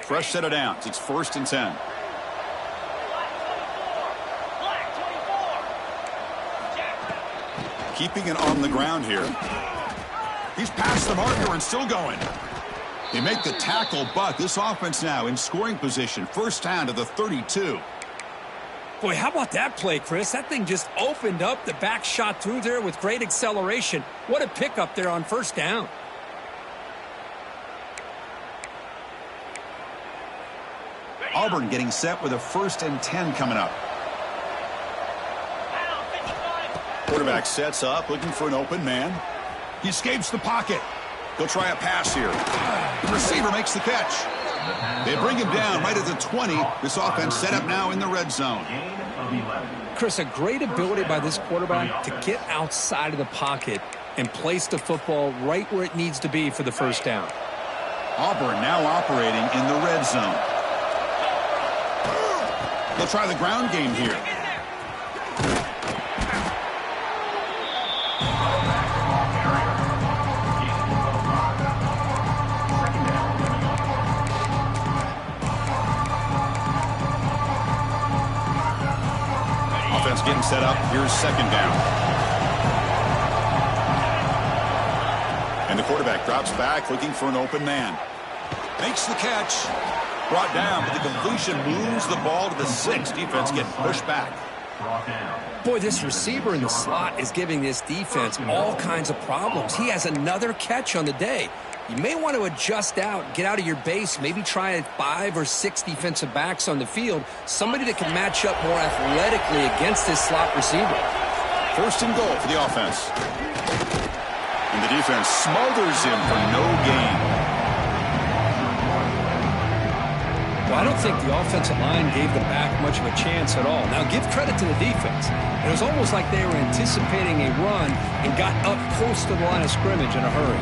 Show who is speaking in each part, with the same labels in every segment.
Speaker 1: Fresh set of downs. It's 1st and 10. Keeping it on the ground here. He's past the marker and still going. They make the tackle, but this offense now in scoring position. 1st down to the 32.
Speaker 2: Boy, how about that play, Chris? That thing just opened up. The back shot through there with great acceleration. What a pickup there on 1st down.
Speaker 1: Auburn getting set with a 1st and 10 coming up. Quarterback sets up, looking for an open man. He escapes the pocket. He'll try a pass here. The receiver makes the catch. They bring him down right at the 20. This offense set up now in the red zone.
Speaker 2: Chris, a great ability by this quarterback to get outside of the pocket and place the football right where it needs to be for the 1st down.
Speaker 1: Auburn now operating in the red zone. They'll try the ground game here. Offense getting set up. Here's 2nd down. And the quarterback drops back looking for an open man. Makes the catch. Brought down, but the completion moves the ball to the 6. Defense getting pushed back.
Speaker 2: Boy, this receiver in the slot is giving this defense all kinds of problems. He has another catch on the day. You may want to adjust out, get out of your base, maybe try 5 or 6 defensive backs on the field, somebody that can match up more athletically against this slot receiver.
Speaker 1: 1st and goal for the offense. And the defense smothers him for no gain.
Speaker 2: Well, I don't think the offensive line gave the back much of a chance at all. Now, give credit to the defense. It was almost like they were anticipating a run and got up close to the line of scrimmage in a hurry.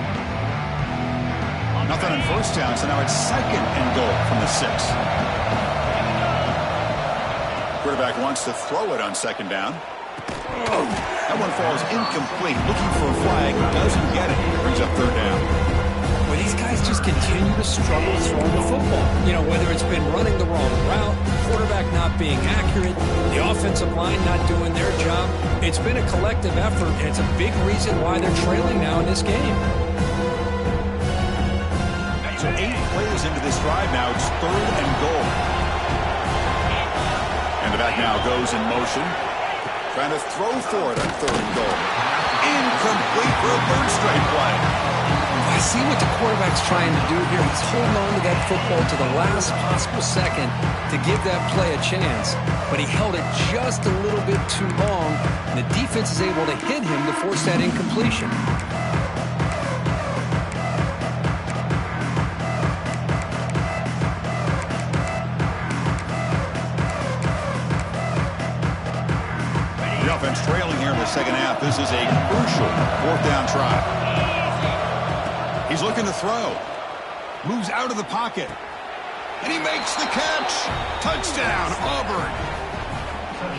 Speaker 1: Nothing on 1st down, so now it's 2nd and goal from the 6. Quarterback wants to throw it on 2nd down. Oh, that one falls incomplete. Looking for a flag, doesn't get it. Brings up 3rd down.
Speaker 2: Well, these guys just continue to struggle throwing the football. You know, whether it's been running the wrong route, quarterback not being accurate, the offensive line not doing their job. It's been a collective effort, and it's a big reason why they're trailing now in this game.
Speaker 1: So 8 plays into this drive now. It's 3rd and goal. And the back now goes in motion. Trying to throw for it on 3rd and goal. Incomplete for a 3rd straight play.
Speaker 2: I see what the quarterback's trying to do here. He's holding on to that football to the last possible second to give that play a chance. But he held it just a little bit too long, and the defense is able to hit him to force that incompletion.
Speaker 1: The offense trailing here in the 2nd half. This is a crucial 4th down try. He's looking to throw. Moves out of the pocket. And he makes the catch. Touchdown, Auburn.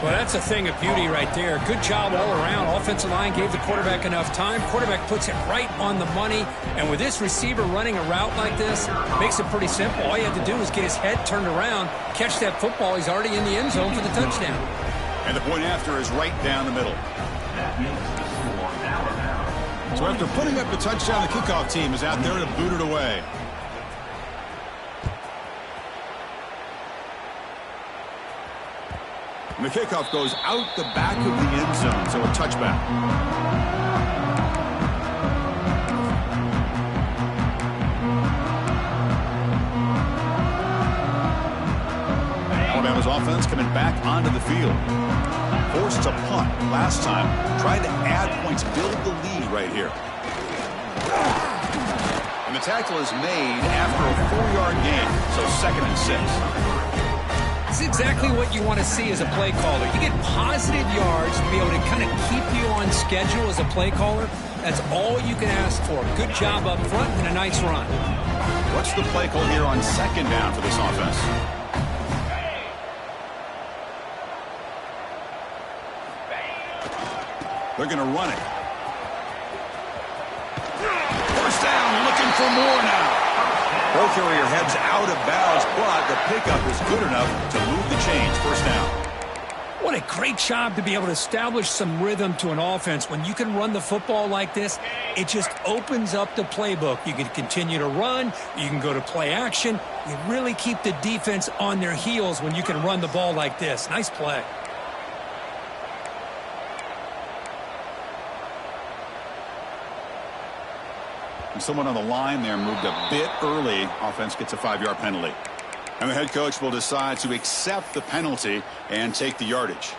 Speaker 2: Well, that's a thing of beauty right there. Good job all around. Offensive line gave the quarterback enough time. Quarterback puts it right on the money. And with this receiver running a route like this, makes it pretty simple. All you have to do is get his head turned around, catch that football. He's already in the end zone for the touchdown.
Speaker 1: And the point after is right down the middle. So after putting up the touchdown, the kickoff team is out there to boot it away. And the kickoff goes out the back of the end zone, so a touchback. Alabama's offense coming back onto the field. Forced to punt last time. Tried to add points, build the lead right here. And the tackle is made after a 4-yard gain, so 2nd and 6.
Speaker 2: It's exactly what you want to see as a play caller. You get positive yards to be able to kind of keep you on schedule as a play caller. That's all you can ask for. Good job up front and a nice run.
Speaker 1: What's the play call here on 2nd down for this offense? They're going to run it. 1st down, looking for more now. Ball carrier heads out of bounds, but the pickup is good enough to move the chains. First down.
Speaker 3: What a great job to be able to establish some rhythm to an offense. When you can run the football like this, it just opens up the playbook. You can continue to run. You can go to play action. You really keep the defense on their heels when you can run the ball like this. Nice play.
Speaker 1: And someone on the line there moved a bit early. Offense gets a 5-yard penalty. And the head coach will decide to accept the penalty and take the yardage.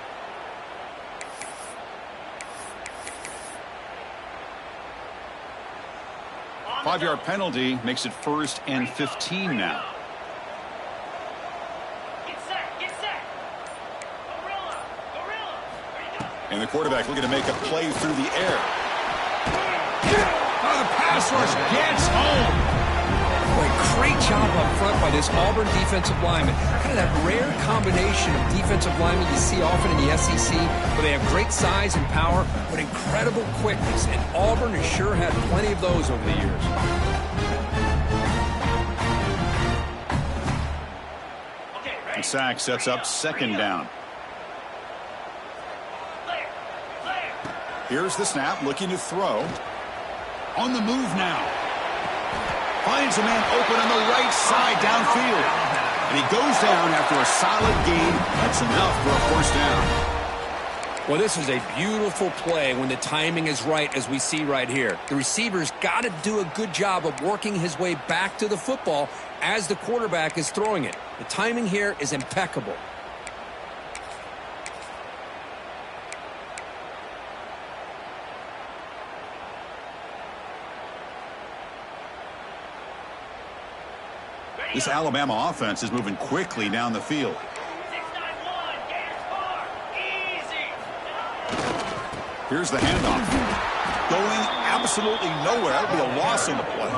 Speaker 1: Five-yard penalty makes it 1st and 15 now. And the quarterback looking to make a play through the air. Oh, the pass rush gets home.
Speaker 2: Boy, great job up front by this Auburn defensive lineman. Kind of that rare combination of defensive linemen you see often in the SEC, where they have great size and power, but incredible quickness. And Auburn has sure had plenty of those over the years.
Speaker 1: And sack sets up 2nd down. Here's the snap, looking to throw. On the move now. Finds a man open on the right side downfield. And he goes down after a solid gain. That's enough for a 1st down.
Speaker 2: Well, this is a beautiful play when the timing is right, as we see right here. The receiver's got to do a good job of working his way back to the football as the quarterback is throwing it. The timing here is impeccable.
Speaker 1: This Alabama offense is moving quickly down the field. Here's the handoff. Going absolutely nowhere. That would be a loss on the play.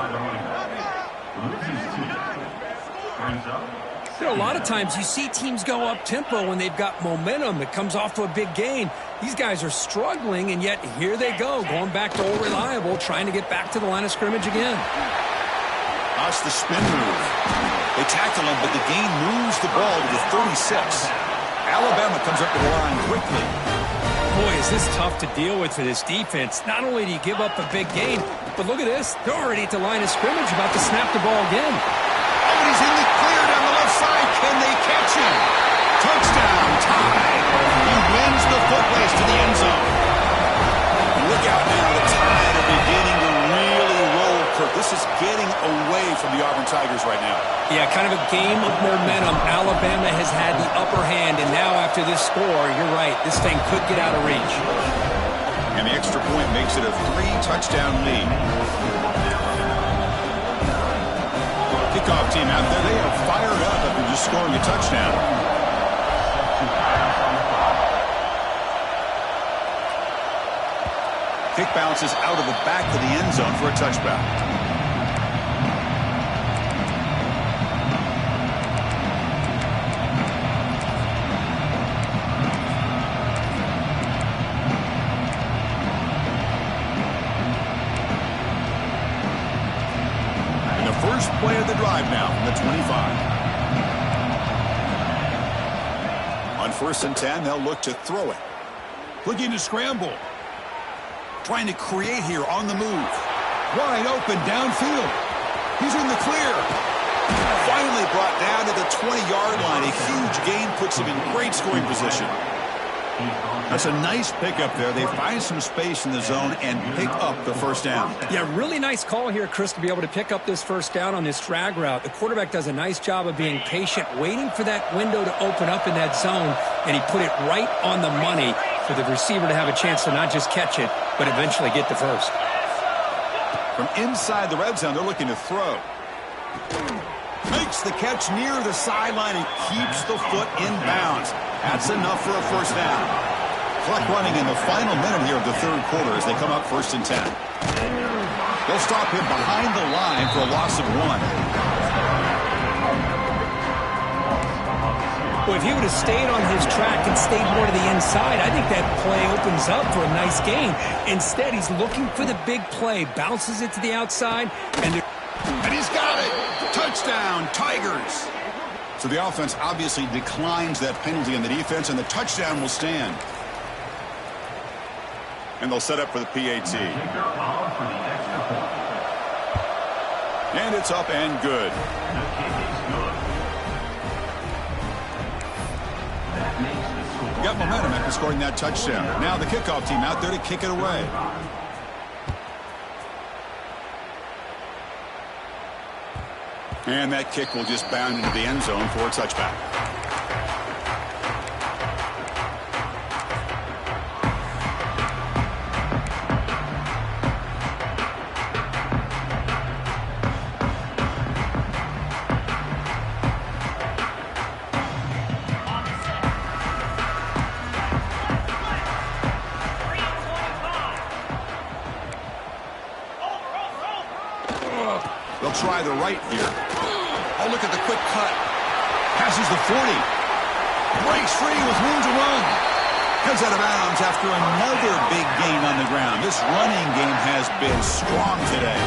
Speaker 3: You know, a lot of times you see teams go up-tempo when they've got momentum. It comes off to a big gain. These guys are struggling, and yet here they go, going back to old reliable, trying to get back to the line of scrimmage again.
Speaker 1: That's the spin move. They tackle him, but the gain moves the ball to the 36. Alabama comes up to the line quickly.
Speaker 3: Boy, is this tough to deal with for this defense. Not only do you give up a big gain, but look at this. They're already at the line of scrimmage, about to snap the ball again.
Speaker 1: Oh, and he's in the clear down the left side. Can they catch him? Touchdown, tie. He wins the foot race to the end zone. Look out now. The Tide are beginning to really roll. This is getting away from the Auburn Tigers right now.
Speaker 3: Yeah, kind of a game of momentum. Alabama has had the upper hand, and now after this score, you're right, this thing could get out of reach.
Speaker 1: And the extra point makes it a 3-touchdown lead. Kickoff team out there, they are fired up after just scoring a touchdown. Kick bounces out of the back of the end zone for a touchback. And the first play of the drive now from the 25. On 1st and 10, they'll look to throw it. Looking to scramble. Trying to create here on the move. Wide open downfield. He's in the clear. Finally brought down to the 20-yard line. A huge gain puts him in great scoring position. That's a nice pickup there. They find some space in the zone and pick up the 1st down.
Speaker 3: Yeah, really nice call here, Chris, to be able to pick up this 1st down on this drag route. The quarterback does a nice job of being patient, waiting for that window to open up in that zone, and he put it right on the money for the receiver to have a chance to not just catch it, but eventually get the first.
Speaker 1: From inside the red zone, they're looking to throw. Makes the catch near the sideline and keeps the foot in bounds. That's enough for a 1st down. Clock running in the final minute here of the 3rd quarter as they come up 1st and 10. They'll stop him behind the line for a loss of 1.
Speaker 3: Well, if he would have stayed on his track and stayed more to the inside, I think that play opens up for a nice gain. Instead, he's looking for the big play, bounces it to the outside, and
Speaker 1: And he's got it. Touchdown, Tigers. So the offense obviously declines that penalty on the defense, and the touchdown will stand. And they'll set up for the PAT. And it's up and good. Got momentum after scoring that touchdown. Now the kickoff team out there to kick it away. And that kick will just bound into the end zone for a touchback. They'll try the right here. Oh, look at the quick cut. Passes the 40. Breaks free with room to run. Comes out of bounds after another big gain on the ground. This running game has been strong today.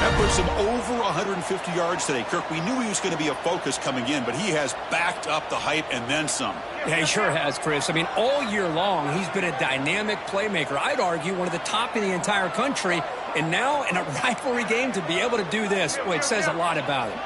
Speaker 1: That puts him over 150 yards today. Kirk, we knew he was going to be a focus coming in, but he has backed up the hype and then some.
Speaker 3: Yeah, he sure has, Chris. I mean, all year long, he's been a dynamic playmaker. I'd argue one of the top in the entire country. And now in a rivalry game to be able to do this, boy, it says a lot about it.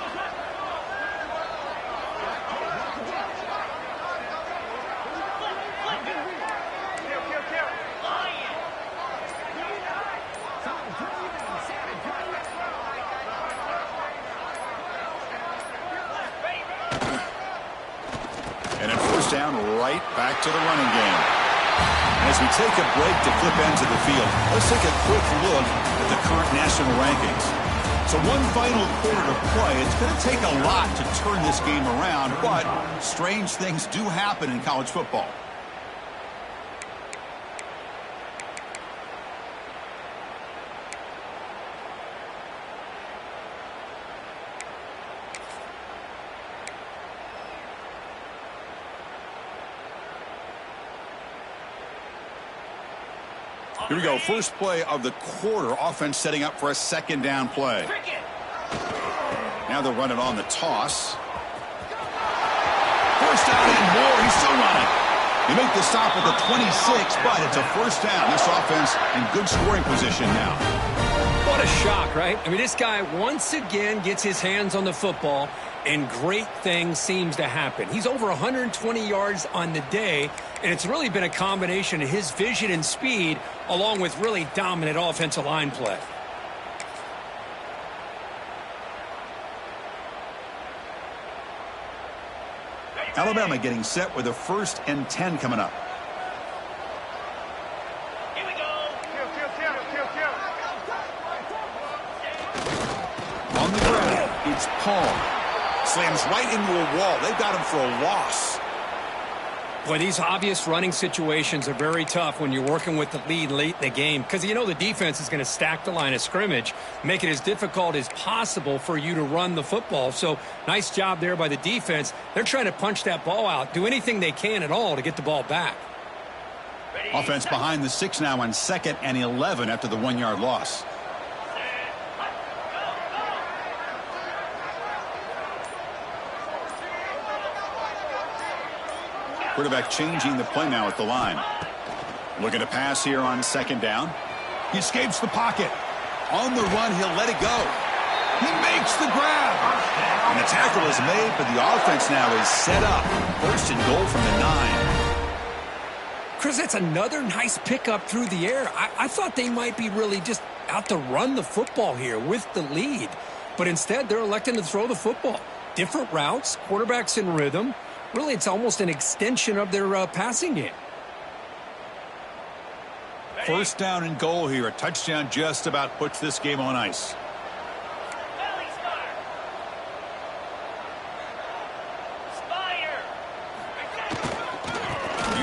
Speaker 1: And in first down, right back to the running game. As we take a break to flip ends of the field, let's take a quick look at the current national rankings. So one final quarter to play. It's going to take a lot to turn this game around, but strange things do happen in college football. Here we go. First play of the quarter. Offense setting up for a second down play. Now they'll run it on the toss. First down and more. He's still running. They make the stop at the 26, but it's a first down. This offense in good scoring position now.
Speaker 3: What a shock, right? I mean, this guy once again gets his hands on the football, and great things seems to happen. He's over 120 yards on the day, and it's really been a combination of his vision and speed along with really dominant offensive line play.
Speaker 1: Alabama getting set with a 1st and 10 coming up.
Speaker 4: Here we go.
Speaker 1: On the ground, it's Paul. Slams right into a wall. They've got him for a loss.
Speaker 3: Boy, these obvious running situations are very tough when you're working with the lead late in the game because you know the defense is going to stack the line of scrimmage, make it as difficult as possible for you to run the football. So nice job there by the defense. They're trying to punch that ball out, do anything they can at all to get the ball back.
Speaker 1: Offense behind the 6 now on 2nd and 11 after the 1-yard loss. Quarterback changing the play now at the line. Looking to pass here on 2nd down. He escapes the pocket. On the run, he'll let it go. He makes the grab. And the tackle is made, but the offense now is set up. 1st and goal from the 9.
Speaker 3: Chris, that's another nice pickup through the air. I thought they might be really just out to run the football here with the lead. But instead, they're electing to throw the football. Different routes, quarterbacks in rhythm. Really, it's almost an extension of their passing game.
Speaker 1: 1st down and goal here. A touchdown just about puts this game on ice.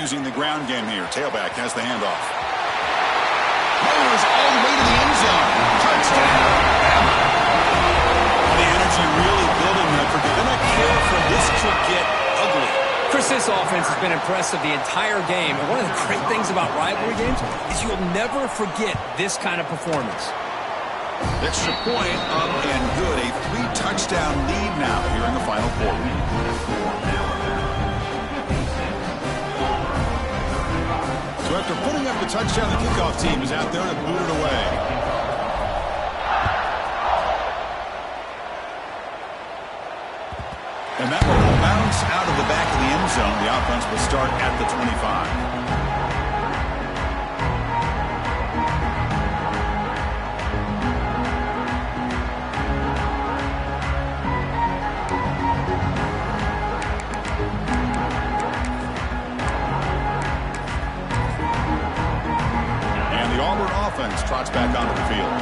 Speaker 1: Using the ground game here. Tailback has the handoff. Goes all the way to the end zone. Touchdown. The energy really building there. They're not care for this to get ugly.
Speaker 3: Chris, this offense has been impressive the entire game. And one of the great things about rivalry games is you'll never forget this kind of performance.
Speaker 1: Extra point up and good. A 3-touchdown lead now here in the final quarter. So after putting up the touchdown, the kickoff team is out there to boot it away. And that one will bounce out of the back of the end zone. The offense will start at the 25. Auburn offense trots back onto the field.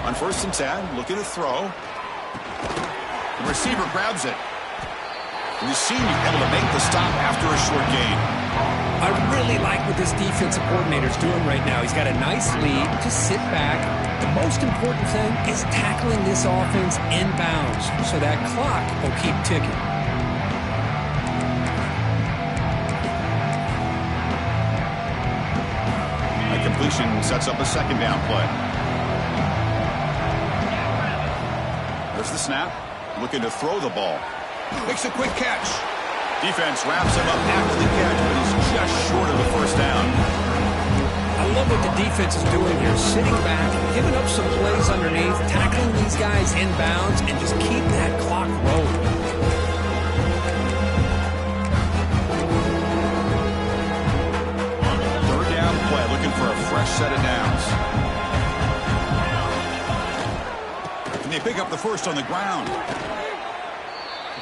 Speaker 1: On 1st and 10, looking to throw. The receiver grabs it. And the senior able to make the stop after a short gain.
Speaker 2: I really like what this defensive coordinator is doing right now. He's got a nice lead. Just sit back. The most important thing is tackling this offense inbounds so that clock will keep ticking.
Speaker 1: Completion sets up a 2nd down play. There's the snap. Looking to throw the ball. Makes a quick catch. Defense wraps him up after the catch, but he's just short of the 1st down.
Speaker 2: I love what the defense is doing here. Sitting back, giving up some plays underneath, tackling these guys inbounds, and just keep that clock rolling.
Speaker 1: Looking for a fresh set of downs. And they pick up the 1st on the ground.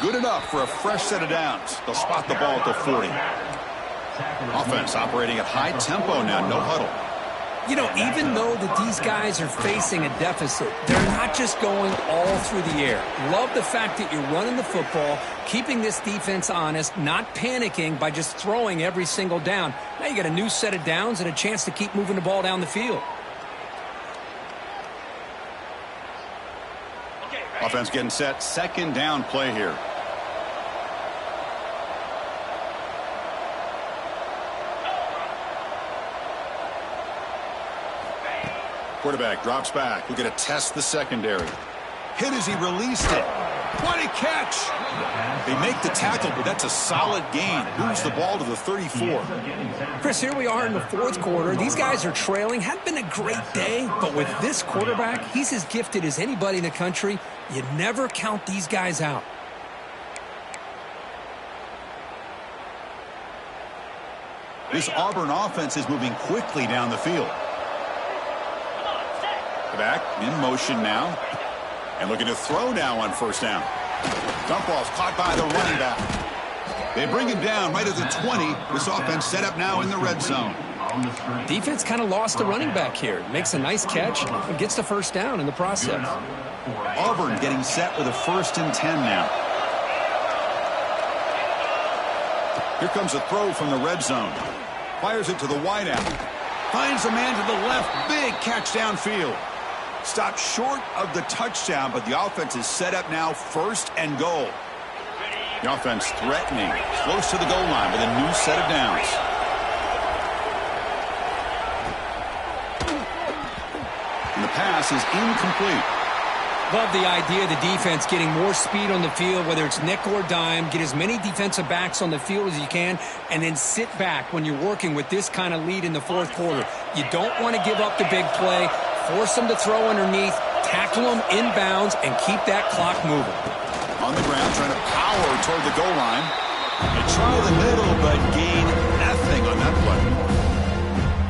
Speaker 1: Good enough for a fresh set of downs. They'll spot the ball at the 40. Offense operating at high tempo now, no huddle.
Speaker 2: You know, even though that these guys are facing a deficit, they're not just going all through the air. Love the fact that you're running the football, keeping this defense honest, not panicking by just throwing every single down. Now you got a new set of downs and a chance to keep moving the ball down the field.
Speaker 1: Offense getting set. 2nd down play here. Quarterback drops back. We're going to test the secondary. Hit as he released it. What a catch! They make the tackle, but that's a solid gain. Moves the ball to the 34.
Speaker 2: Chris, here we are in the 4th quarter. These guys are trailing. Hadn't been a great day, but with this quarterback, he's as gifted as anybody in the country. You never count these guys out.
Speaker 1: This Auburn offense is moving quickly down the field. Back in motion now. And looking to throw now on 1st down. Dump ball's caught by the running back. They bring him down right at the 20. This offense set up now in the red zone.
Speaker 2: Defense kind of lost the running back here. Makes a nice catch and gets the 1st down in the process.
Speaker 1: Auburn getting set with a 1st and 10 now. Here comes a throw from the red zone. Fires it to the wideout. Finds a man to the left. Big catch downfield. Stopped short of the touchdown, but the offense is set up now 1st and goal. The offense threatening, close to the goal line with a new set of downs. And the pass is incomplete.
Speaker 2: Love the idea of the defense getting more speed on the field, whether it's nickel or dime. Get as many defensive backs on the field as you can, and then sit back when you're working with this kind of lead in the 4th quarter. You don't want to give up the big play. Force them to throw underneath, tackle them inbounds, and keep that clock moving.
Speaker 1: On the ground, trying to power toward the goal line. They try the middle, but gain nothing on that play.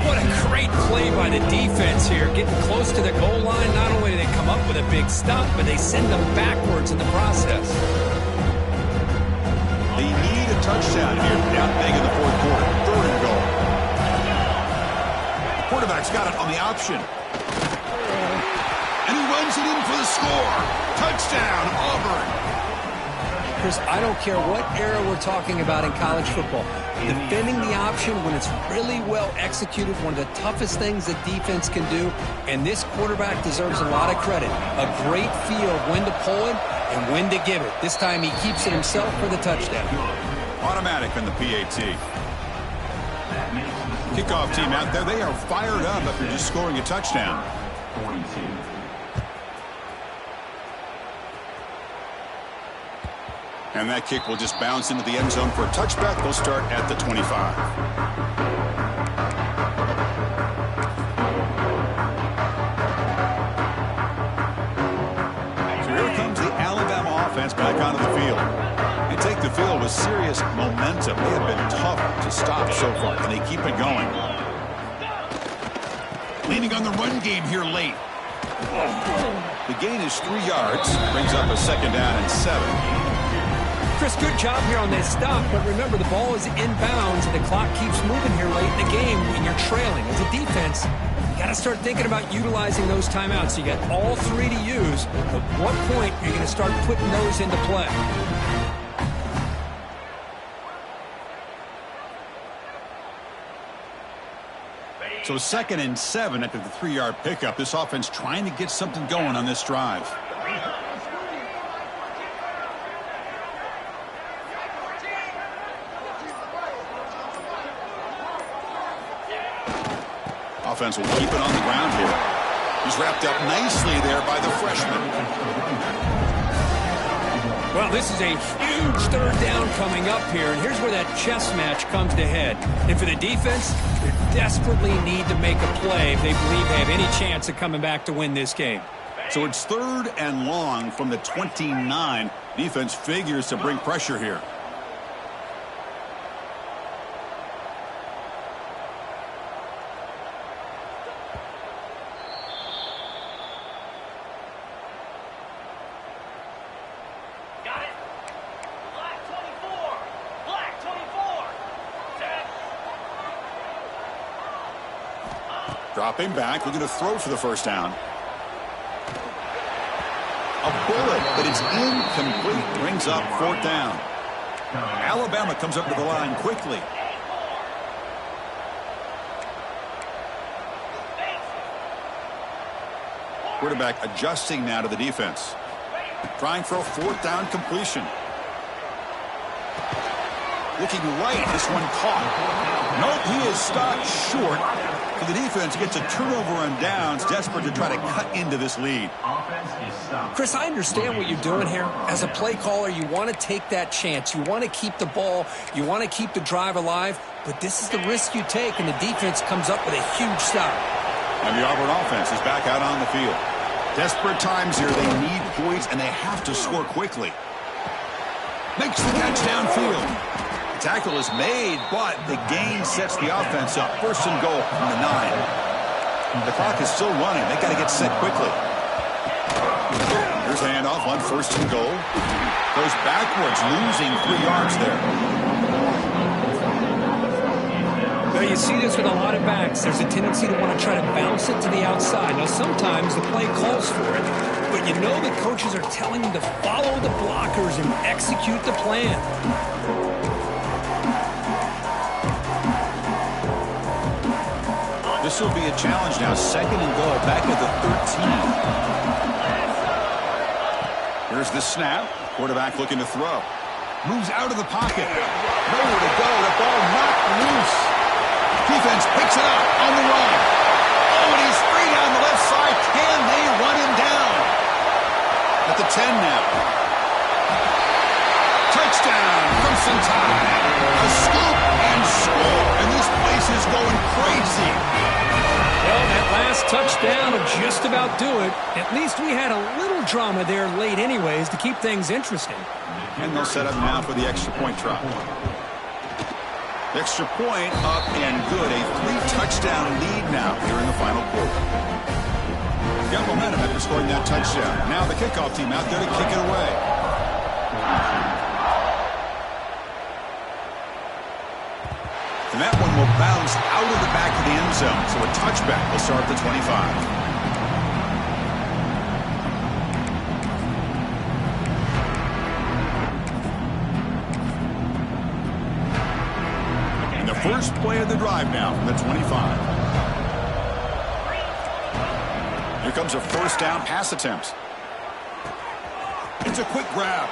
Speaker 2: What a great play by the defense here. Getting close to the goal line, not only do they come up with a big stop, but they send them backwards in the process.
Speaker 1: They need a touchdown here, down big in the 4th quarter. 3rd and goal. The quarterback's got it on the option. And he runs it in for the score. Touchdown, Auburn.
Speaker 2: Chris, I don't care what era we're talking about in college football. Defending the option when it's really well executed, one of the toughest things that defense can do, and this quarterback deserves a lot of credit. A great feel of when to pull it and when to give it. This time he keeps it himself for the touchdown.
Speaker 1: Automatic on the PAT. kickoff team out there. They are fired up after just scoring a touchdown.
Speaker 4: 42.
Speaker 1: And that kick will just bounce into the end zone for a touchback. They'll start at the 25. So here comes the Alabama offense back onto the field. They take the field with serious momentum. They have been tough to stop so far, and they keep it going. Leaning on the run game here late. The gain is 3 yards. Brings up a 2nd down and 7.
Speaker 2: Chris, good job here on that stop, but remember the ball is inbounds and the clock keeps moving here late in the game and you're trailing. As a defense, you got to start thinking about utilizing those timeouts. You got all 3 to use. At what point are you going to start putting those into play?
Speaker 1: So 2nd and 7 after the 3-yard pickup. This offense trying to get something going on this drive. Offense will keep it on the ground here. He's wrapped up nicely there by the freshman.
Speaker 2: Well, this is a huge 3rd down coming up here, and here's where that chess match comes to head. And for the defense, they desperately need to make a play if they believe they have any chance of coming back to win this game.
Speaker 1: So it's 3rd and long from the 29. Defense figures to bring pressure here. Dropping back, looking to throw for the 1st down. A bullet, but it's incomplete. Brings up 4th down. Alabama comes up to the line quickly. Quarterback adjusting now to the defense. Trying for a 4th down completion. Looking right, this one caught. Nope, he is stopped short. So the defense gets a turnover on downs, desperate to try to cut into this lead.
Speaker 2: Chris, I understand what you're doing here. As a play caller, you want to take that chance. You want to keep the ball. You want to keep the drive alive. But this is the risk you take, and the defense comes up with a huge stop.
Speaker 1: And the Auburn offense is back out on the field. Desperate times here. They need points, and they have to score quickly. Makes the catch downfield. Tackle is made, but the gain sets the offense up. 1st and goal from the 9. The clock is still running. They got to get set quickly. Here's handoff on 1st and goal. Goes backwards, losing 3 yards there.
Speaker 2: Well, you see this with a lot of backs. There's a tendency to want to try to bounce it to the outside. Now, sometimes the play calls for it, but you know the coaches are telling them to follow the blockers and execute the plan.
Speaker 1: This will be a challenge now. 2nd and goal, back at the 13. Here's the snap. Quarterback looking to throw. Moves out of the pocket. Nowhere to go. The ball knocked loose. Defense picks it up on the run. Oh, and he's free down the left side. Can they run him down? At the 10 now. Touchdown, Crimson Tide. A scoop and score. And this place is going crazy.
Speaker 3: Well, that last touchdown will just about do it. At least we had a little drama there late anyways to keep things interesting.
Speaker 1: And they'll set up now for the extra point try. The extra point up and good. A 3-touchdown lead now here in the final quarter. Got momentum after scoring that touchdown. Now the kickoff team out there to kick it away. And that one will bounce out of the back of the end zone. So a touchback will start at the 25. First play of the drive now from the 25. Here comes a 1st down pass attempt. It's a quick grab.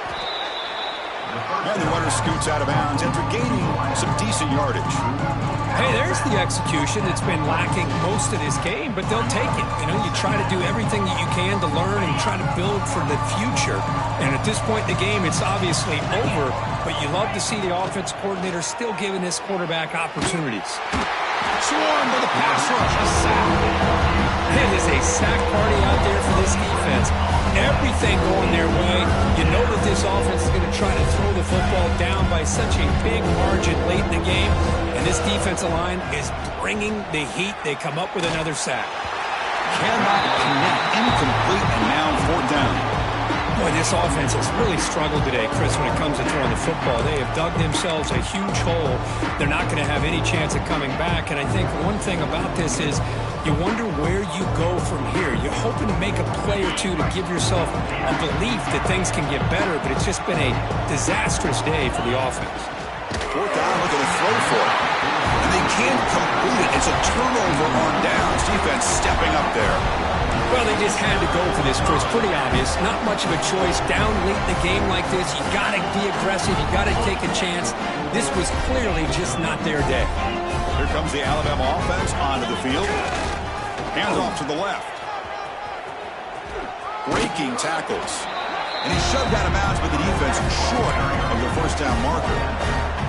Speaker 1: And the runner scoots out of bounds after gaining some decent yardage.
Speaker 3: Hey, there's the execution that's been lacking most of this game, but they'll take it. You know, you try to do everything that you can to learn and try to build for the future. And at this point in the game, it's obviously over, but you love to see the offense coordinator still giving this quarterback opportunities.
Speaker 1: Swarmed by the pass rush. A sack.
Speaker 3: It is a sack party out there for this defense. Everything going their way. You know that this offense is going to try to throw the football down by such a big margin late in the game. And this defensive line is bringing the heat. They come up with another sack.
Speaker 1: Cannot connect. Incomplete, and now fourth down.
Speaker 3: Boy, this offense has really struggled today, Chris, when it comes to throwing the football. They have dug themselves a huge hole. They're not going to have any chance of coming back. And I think one thing about this is you wonder where you go from here. You're hoping to make a play or two to give yourself a belief that things can get better, but it's just been a disastrous day for the offense.
Speaker 1: Fourth down, looking to throw for it. And they can't complete it. It's a turnover on downs. Defense stepping up there.
Speaker 3: Well, they just had to go for this, Chris. Pretty obvious. Not much of a choice. Down late in the game like this, you got to be aggressive. You got to take a chance. This was clearly just not their day.
Speaker 1: Here comes the Alabama offense onto the field. Hands off to the left. Breaking tackles. And he's shoved out of bounds, but the defense is short of the first down marker.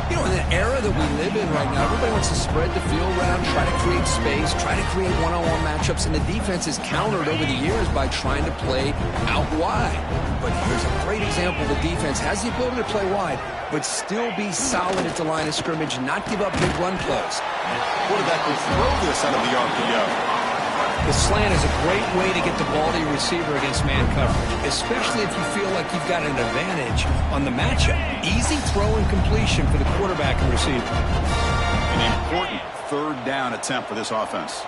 Speaker 2: You know, in the era that we live in right now, everybody wants to spread the field around, try to create space, try to create one-on-one matchups, and the defense is countered over the years by trying to play out wide. But here's a great example. The defense has the ability to play wide, but still be solid at the line of scrimmage, not give up big run plays.
Speaker 1: Quarterback will throw this out of the RPO.
Speaker 3: The slant is a great way to get the ball to your receiver against man coverage, especially if you feel like you've got an advantage on the matchup. Easy throw and completion for the quarterback and receiver.
Speaker 1: An important third down attempt for this offense.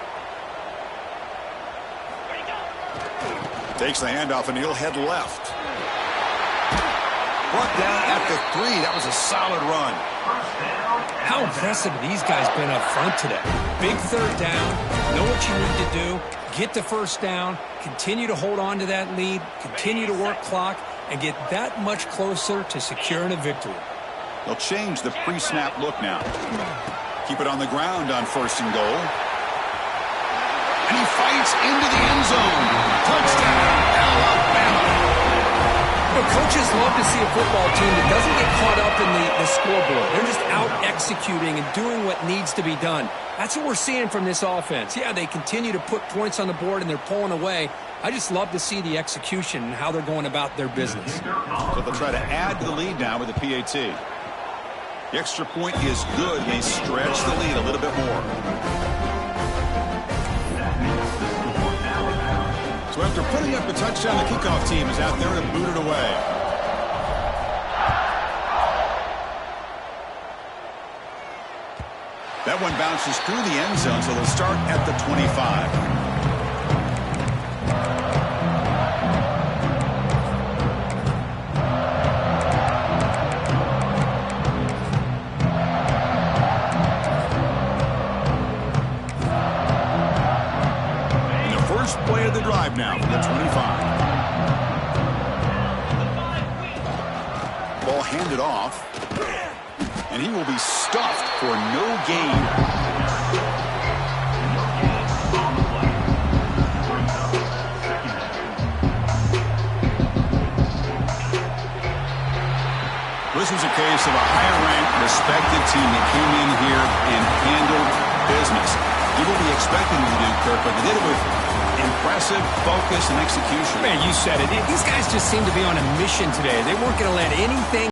Speaker 1: Takes the handoff and he'll head left. Brought down at the 3. That was a solid run.
Speaker 3: How impressive have these guys been up front today? Big third down, know what you need to do, get the first down, continue to hold on to that lead, continue to work clock, and get that much closer to securing a victory.
Speaker 1: They'll change the pre-snap look now. Keep it on the ground on first and goal. And he fights into the end zone. Touchdown, Alabama.
Speaker 3: Coaches love to see a football team that doesn't get caught up in the scoreboard. They're just out executing and doing what needs to be done. That's what we're seeing from this offense. Yeah, they continue to put points on the board and they're pulling away. I just love to see the execution and how they're going about their business.
Speaker 1: So they'll try to add to the lead now with the PAT. The extra point is good. They stretch the lead a little bit more. So after putting up a touchdown, the kickoff team is out there to boot it away. That one bounces through the end zone, so they'll start at the 25. Play of the drive now from the 25. Ball handed off, and he will be stuffed for no gain. This was a case of a higher-ranked, respected team that came in here and handled business. You will be expecting them to do, Kirk, but they did it with impressive focus and execution.
Speaker 3: Man, you said it. These guys just seem to be on a mission today. They weren't going to let anything